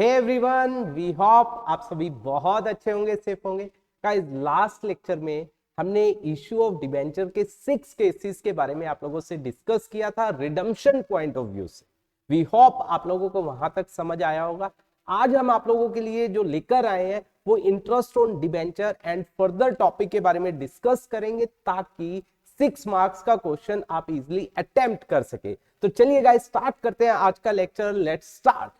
Hey everyone, we hope आप सभी बहुत अच्छे होंगे, सेफ होंगे। गाइस, लास्ट लेक्चर में हमने इश्यू ऑफ डिबेंचर के 6 केसेस के बारे में आप लोगों से डिस्कस किया था रिडम्पशन पॉइंट ऑफ व्यू से। वी होप आप लोगों को वहां तक समझ आया होगा। आज हम आप लोगों के लिए जो लेकर आए हैं वो interest on debenture and further topic के बारे में डिस्कस करेंगे ताकि 6 मार्क्स का क्वेश्चन आप इजिली अटेम्प्ट कर सके। तो चलिए गाइस, स्टार्ट करते हैं आज का लेक्चर। Let's start.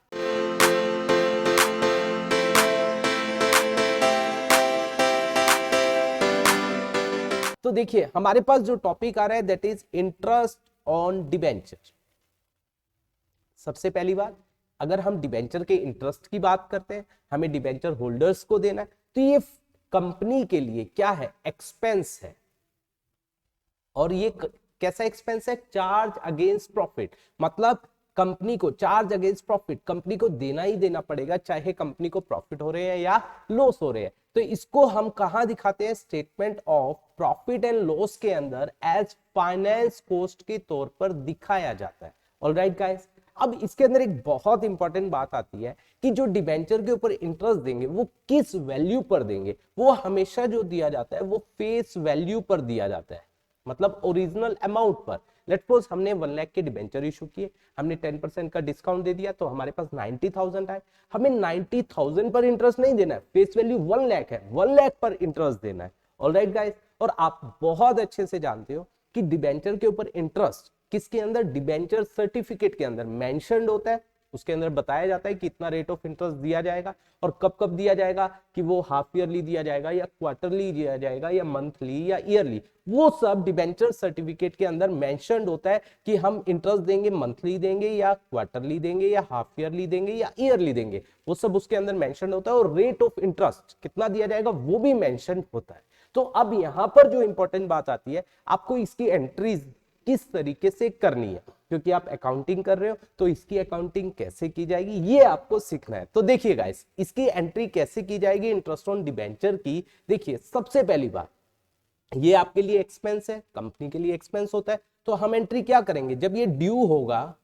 तो देखिए, हमारे पास जो टॉपिक आ रहा है that is interest on debenture. सबसे पहली बात, अगर हम डिबेंचर के इंटरेस्ट की बात करते हैं, हमें डिबेंचर होल्डर्स को देना है, तो ये कंपनी के लिए क्या है? एक्सपेंस है। और ये कैसा एक्सपेंस है? Charge against profit. मतलब कंपनी को चार्ज अगेंस्ट प्रॉफिट कंपनी को देना ही देना पड़ेगा, चाहे कंपनी को प्रॉफिट हो रहे हैं या लॉस हो रहे हैं। तो इसको हम कहां दिखाते हैं? Statement of profit and loss के अंदर एज फाइनेंस कॉस्ट के तौर पर दिखाया जाता है। ऑलराइट गाइस, अब इसके अंदर एक बहुत इंपॉर्टेंट बात आती है कि जो डिबेंचर के ऊपर इंटरेस्ट देंगे वो किस वैल्यू पर देंगे। वो हमेशा जो दिया जाता है वो फेस वैल्यू पर दिया जाता है, मतलब ओरिजिनल अमाउंट पर। लेट्स सपोज हमने 1 लाख के डिबेंचर इशू किए, हमने 10% का डिस्काउंट दे दिया, तो हमारे पास 90,000 आए। हमें 90,000 पर इंटरेस्ट नहीं देना है, फेस वैल्यू 1 लाख है, 1 लाख पर इंटरेस्ट देना है। ऑलराइट गाइस, और आप बहुत अच्छे से जानते हो कि डिबेंचर के ऊपर इंटरेस्ट किसके अंदर? डिबेंचर सर्टिफिकेट के अंदर मेंशन्ड होता है। उसके अंदर बताया जाता है कि इतना रेट ऑफ इंटरेस्ट दिया जाएगा और कब कब दिया जाएगा, कि वो हाफ ईयरली दिया जाएगा या क्वार्टरली दिया जाएगा या मंथली या ईयरली। वो सब डिबेंचर सर्टिफिकेट के अंदर मेंशन्ड होता है कि हम इंटरेस्ट देंगे, मंथली देंगे या क्वार्टरली देंगे या हाफ ईयरली देंगे या ईयरली देंगे। वो सब उसके अंदर मेंशन्ड होता है और रेट ऑफ इंटरेस्ट कितना दिया जाएगा वो भी मेंशन्ड होता है। तो अब यहां पर जो इंपॉर्टेंट बात आती है, आपको इसकी एंट्रीज किस तरीके से करनी है, क्योंकि आप अकाउंटिंग कर रहे हो तो इसकी अकाउंटिंग कैसे की जाएगी ये आपको सीखना है। तो देखिए गाइस, इसकी एंट्री कैसे की जाएगी इंटरेस्ट ऑन डिबेंचर की। देखिए, सबसे पहली बात, ये आपके लिए एक्सपेंस है, कंपनी के लिए एक्सपेंस होता है। तो हम एंट्री क्या करेंगे? जब ये ड्यू होगा,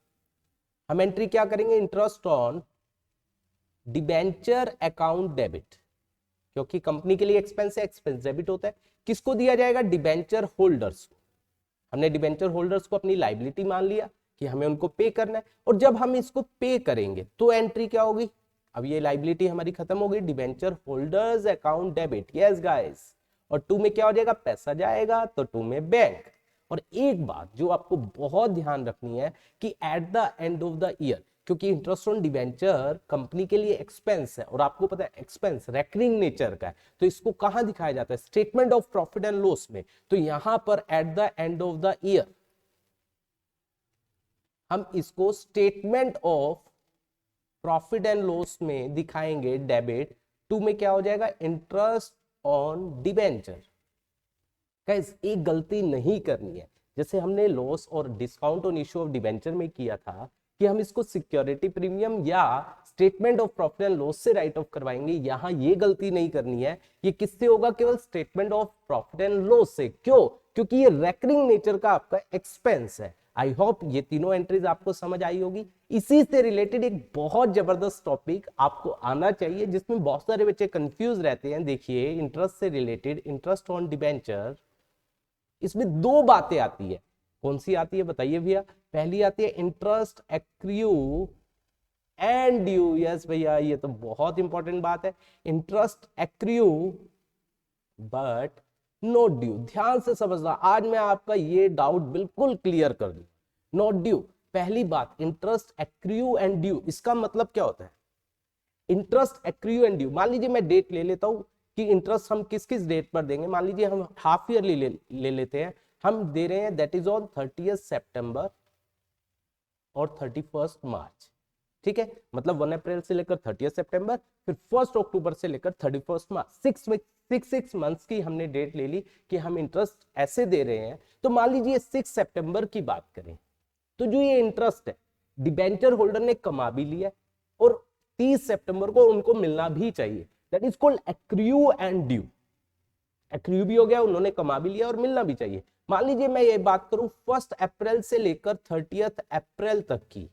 हम एंट्री क्या करेंगे? Interest on debenture account debit, क्योंकि कंपनी के लिए एक्सपेंस है, एक्सपेंस डेबिट होता है। किसको दिया जाएगा? डिबेंचर होल्डर्स को। हमने डिबेंचर होल्डर्स को अपनी लाइबिलिटी मान लिया कि हमें उनको पे करना है, और जब हम इसको पे करेंगे तो एंट्री क्या होगी? अब ये लाइबिलिटी हमारी खत्म हो गई, debenture holders account debit. Yes guys, और 2 में क्या हो जाएगा? पैसा जाएगा, तो 2 में बैंक। और एक बात जो आपको बहुत ध्यान रखनी है कि eight the end of the year, क्योंकि इंटरेस्ट ऑन डिबेंचर कंपनी के लिए एक्सपेंस है और आपको पता है एक्सपेंस रेकरिंग नेचर का है, तो इसको कहां दिखाया जाता है? Statement of profit and loss में। तो यहां पर eight the end of the year हम इसको statement of profit and loss में दिखाएंगे डेबिट। 2 में क्या हो जाएगा? Interest on debenture. गाइस, एक गलती नहीं करनी है, जैसे हमने लॉस और discount on issue of debenture में किया था कि हम इसको सिक्योरिटी प्रीमियम या statement of profit and loss से राइट ऑफ करवाएंगे। यहां ये गलती नहीं करनी है। ये किससे होगा? केवल statement of profit and loss से। क्यों? क्योंकि ये रेकरिंग नेचर का आपका एक्सपेंस है। आई होप ये तीनों एंट्रीज आपको समझ आई होगी। इसी से रिलेटेड एक बहुत जबरदस्त टॉपिक आपको आना चाहिए जिसमें बहुत सारे बच्चे कंफ्यूज रहते हैं। देखिए, इंटरेस्ट से रिलेटेड, इंटरेस्ट ऑन डिबेंचर, इसमें 2 बातें आती है। कौन सी आती है बताइए भैया? पहली आती है interest accrue and due. Yes भैया, ये तो बहुत इंपॉर्टेंट बात है। Interest accrue but not due. ध्यान से समझना, आज मैं आपका ये डाउट बिल्कुल क्लियर कर दूं। नॉट ड्यू, पहली बात, इंटरेस्ट एक्रू एंड ड्यू, इसका मतलब क्या होता है? इंटरेस्ट एक्रू एंड ड्यू, मान लीजिए मैं डेट ले लेता हूं कि इंटरेस्ट हम किस किस डेट पर देंगे। मान लीजिए हम हाफ ईयरली ले लेते हैं, हम दे रहे हैं दैट इज ऑन 30 सितंबर और 31 मार्च। ठीक है, मतलब 1 अप्रैल से लेकर 30 सितंबर, फिर 1 अक्टूबर से लेकर 31 मार्च। 6 मंथ्स की हमने डेट ले ली कि हम इंटरेस्ट ऐसे दे रहे हैं। तो मान लीजिए 6 सितंबर की बात करें, तो जो ये इंटरेस्ट है डिबेंचर होल्डर ने कमा भी लिया और 30 सितंबर को उनको मिलना भी चाहिए। That is called accrue and due. Accrue भी हो गया, उन्होंने कमा भी लिया और मिलना भी चाहिए। मान लीजिए मैं ये बात करूं 1 अप्रैल से लेकर 30 अप्रैल तक की,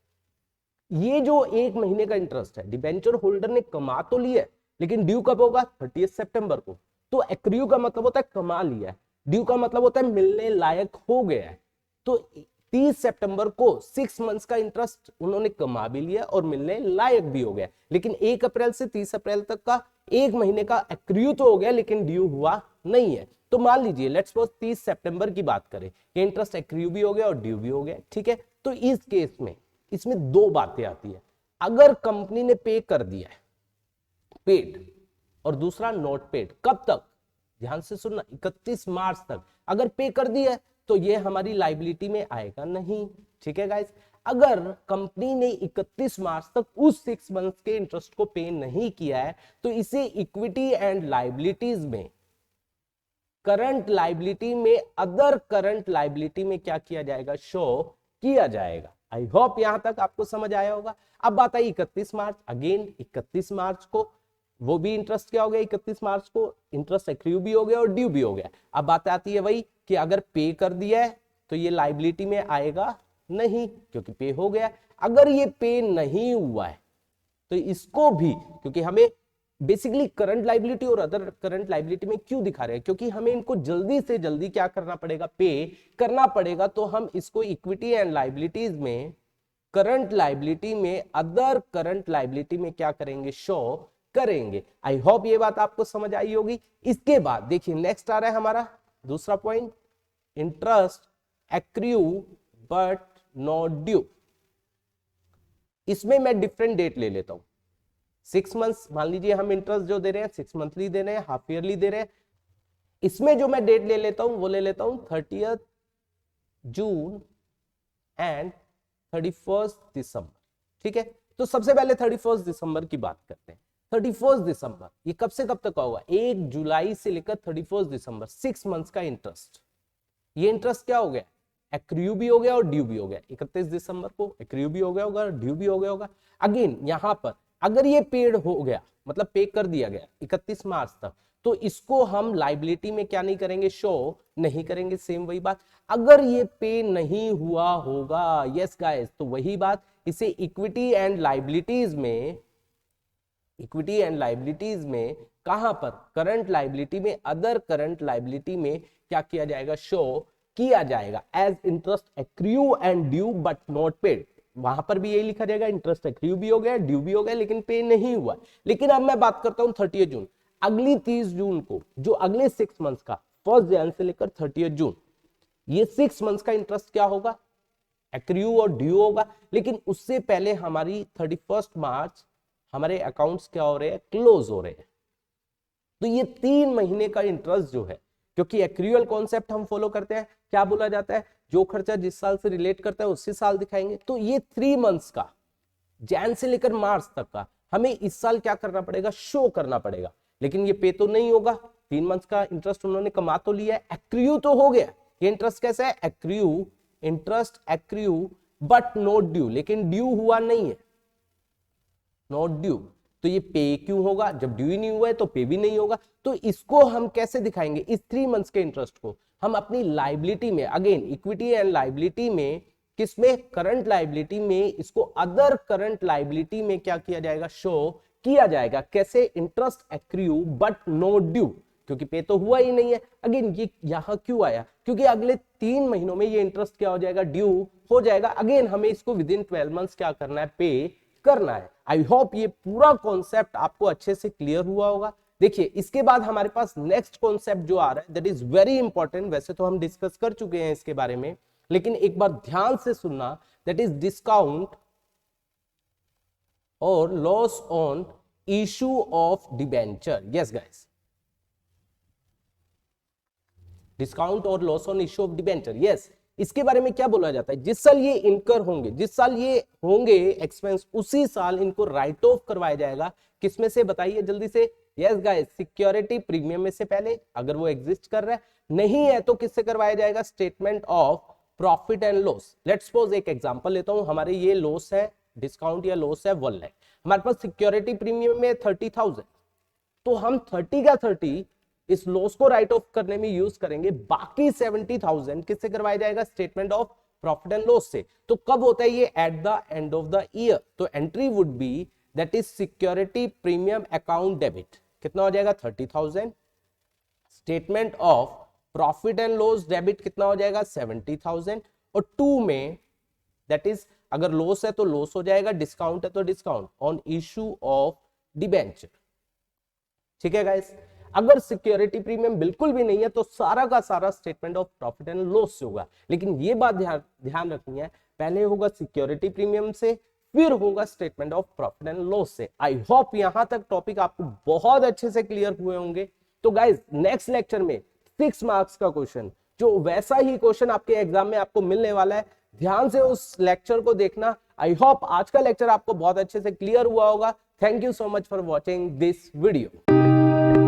ये जो एक महीने का इंटरेस्ट है डिबेंचर होल्डर ने कमा तो लिया है, लेकिन ड्यू कब होगा? 30 सितंबर को। तो एक्रियू का मतलब होता है कमा लिया है, ड्यू का मतलब होता है मिलने लायक हो गया है। तो 30 सितंबर को 6 मंथ्स का इंटरेस्ट उन्होंने कमा भी लिया और मिलने लायक भी हो गया, लेकिन 1 अप्रैल से 30 अप्रैल तक का एक महीने का एक्रियू तो हो गया लेकिन ड्यू हुआ नहीं है। तो मान लीजिए लेट्स सपोज 30 सितंबर की बात करें, ये इंटरेस्ट एक्रियू भी हो गया और ड्यू भी हो गया, ठीक है। तो इस केस में इसमें दो बातें आती है, अगर कंपनी ने पे कर दिया है पेड, और दूसरा नॉट पेड, कब तक? ध्यान से सुनना, 31 मार्च तक। अगर पे कर दिया है तो ये हमारी लाइबिलिटी में आएगा नहीं, ठीक है गाइस। अगर कंपनी ने 31 मार्च तक उस 6 मंथ्स के इंटरेस्ट को पे नहीं किया है तो इसे इक्विटी एंड लाइबिलिटीज में, करंट लाइबिलिटी में, अदर करंट लाइबिलिटी में क्या किया जाएगा? शो किया जाएगा। आई होप यहां तक आपको समझ आया होगा। अब बात आई 31 मार्च, अगेन 31 मार्च को वो भी इंटरेस्ट क्या हो गया? 31 मार्च को इंटरेस्ट एक्रियू भी हो गया और ड्यू भी हो गया। अब बात आती है वही कि अगर पे कर दिया है तो ये लाइबिलिटी में आएगा नहीं, क्योंकि पे हो गया। अगर ये पे नहीं हुआ है तो इसको भी, क्योंकि हमें बेसिकली करंट लाइबिलिटी और अदर करंट लाइबिलिटी में क्यों दिखा रहे हैं? क्योंकि हमें इनको जल्दी से जल्दी क्या करना पड़ेगा? पे करना पड़ेगा। तो हम इसको इक्विटी एंड लाइबिलिटीज में, करंट लाइबिलिटी में, अदर करंट लाइबिलिटी में क्या करेंगे? शो करेंगे। आई होप ये बात आपको समझ आई होगी। इसके बाद देखिए नेक्स्ट आ रहा है हमारा दूसरा point, interest accrue but not due. इसमें मैं डिफरेंट डेट ले लेता हूं। 6 मंथ्स, मान लीजिए हम इंटरेस्ट जो दे रहे हैं 6 मंथली दे रहे हैं, हाफ ईयरली दे रहे हैं। इसमें जो मैं डेट ले लेता हूं वो ले लेता हूं 30 जून एंड 31 दिसंबर, ठीक है। तो सबसे पहले 31 दिसंबर की बात करते हैं। 31 दिसंबर ये कब से कब तक का होगा? 1 जुलाई से लेकर 31 दिसंबर, 6 मंथ्स का इंटरेस्ट। ये इंटरेस्ट क्या हो गया? एक्रियू भी हो गया और ड्यू भी हो गया। 31 दिसंबर को एक्रियू भी हो गया होगा और ड्यू भी हो गया होगा। अगेन यहां पर अगर ये पेड हो गया, मतलब पे कर दिया गया 31 मार्च तक, तो इसको हम लाइबिलिटी में क्या नहीं करेंगे? शो नहीं करेंगे। सेम वही बात, अगर ये पे नहीं हुआ होगा, यस गाइस, तो वही बात, इसे इक्विटी एंड लाइबिलिटीज में, इक्विटी एंड लाइबिलिटीज में कहां पर? करंट लाइबिलिटी में, अदर करंट लाइबिलिटी में क्या किया जाएगा? शो किया जाएगा as interest accrue and due but not paid. वहां पर भी यही लिखा जाएगा, इंटरेस्ट एक्रियू भी हो गया, ड्यू भी हो गया, लेकिन पे नहीं हुआ। लेकिन अब मैं बात करता हूं 30 जून, अगली 30 जून को, जो अगले 6 मंथ्स का 1 जनवरी से लेकर 30 जून, ये 6 मंथ्स का इंटरेस्ट क्या होगा? एक्रियू और ड्यू होगा। लेकिन उससे पहले हमारी 31 मार्च हमारे अकाउंट्स क्या हो रहे हैं? क्लोज हो रहे हैं। तो ये 3 महीने का इंटरेस्ट जो है, क्योंकि एक्रियल कॉन्सेप्ट हम फॉलो करते हैं, क्या बोला जाता है? जो खर्चा जिस साल से रिलेट करता है उसी साल दिखाएंगे। तो ये 3 मंथ्स का, जैन से लेकर मार्च तक का, हमें इस साल क्या करना पड़ेगा? शो करना पड़ेगा। लेकिन ये पे तो नहीं होगा, 3 मंथ्स का इंटरेस्ट उन्होंने कमा तो लिया है, एक्रियू तो हो गया। ये इंटरेस्ट कैसा है? एक्रियू, interest accrue but not due, लेकिन ड्यू हुआ नहीं है, नॉट ड्यू। तो ये पे क्यों होगा? जब ड्यू ही नहीं हुआ है तो पे भी नहीं होगा। तो इसको हम कैसे दिखाएंगे? इस 3 मंथ्स के इंटरेस्ट को हम अपनी लाइबिलिटी में, अगेन इक्विटी एंड लाइबिलिटी में, किसमें? करंट लाइबिलिटी में, इसको अदर करंट लाइबिलिटी में क्या किया जाएगा? शो किया जाएगा। कैसे? Interest accrue but not due, क्योंकि पे तो हुआ ही नहीं है। अगेन ये यहां क्यों आया? क्योंकि अगले 3 महीनों में ये इंटरेस्ट क्या हो जाएगा? ड्यू हो जाएगा। अगेन हमें इसको विद इन 12 मंथ्स क्या करना है? पे करना है। आई होप ये पूरा कॉन्सेप्ट आपको अच्छे से क्लियर हुआ होगा। देखिए इसके बाद हमारे पास नेक्स्ट कॉन्सेप्ट जो आ रहा है दैट इज वेरी इंपॉर्टेंट। वैसे तो हम डिस्कस कर चुके हैं इसके बारे में, लेकिन एक बार ध्यान से सुनना, दैट इज डिस्काउंट और loss on issue of debenture. Yes guys, discount और loss on issue of debenture. Yes, इसके बारे में क्या बोला जाता है? जिस साल ये इनकर होंगे, जिस साल ये होंगे एक्सपेंस, उसी साल इनको राइट ऑफ करवाया जाएगा। किसमें से? बताइए जल्दी से। यस गाइस, सिक्योरिटी प्रीमियम में से पहले, अगर वो एग्जिस्ट कर रहा है। नहीं है तो किससे करवाया जाएगा? Statement of profit and loss. Let's suppose एक एग्जांपल लेता हूं, हमारे ये लॉस है, डिस्काउंट या लॉस है 1 लाख, हमारे पास सिक्योरिटी प्रीमियम में 30,000, तो हम 30 का 30 इस लॉस को राइट ऑफ करने में यूज करेंगे। बाकी 70,000 किससे करवाया जाएगा? Statement of profit and loss से। तो कब होता है ये? At the end of the year. तो entry would be that is security premium account debit, कितना हो जाएगा? 30,000। Statement of profit and loss debit कितना हो जाएगा? 70,000। और 2 में दैट इज अगर लॉस है तो लॉस हो जाएगा, डिस्काउंट है तो discount on issue of debenture. ठीक है गाइस, अगर सिक्योरिटी प्रीमियम बिल्कुल भी नहीं है तो सारा का सारा statement of profit and loss से होगा। लेकिन ये बात ध्यान रखनी है, पहले होगा सिक्योरिटी प्रीमियम से, फिर होगा statement of profit and loss से। आई होप यहां तक टॉपिक आपको बहुत अच्छे से क्लियर हुए होंगे। तो गाइस नेक्स्ट लेक्चर में 6 मार्क्स का क्वेश्चन, जो वैसा ही क्वेश्चन आपके एग्जाम में आपको मिलने वाला है, ध्यान से उस लेक्चर को देखना। आई होप आज का लेक्चर आपको बहुत अच्छे से क्लियर हुआ होगा। Thank you so much for watching this video.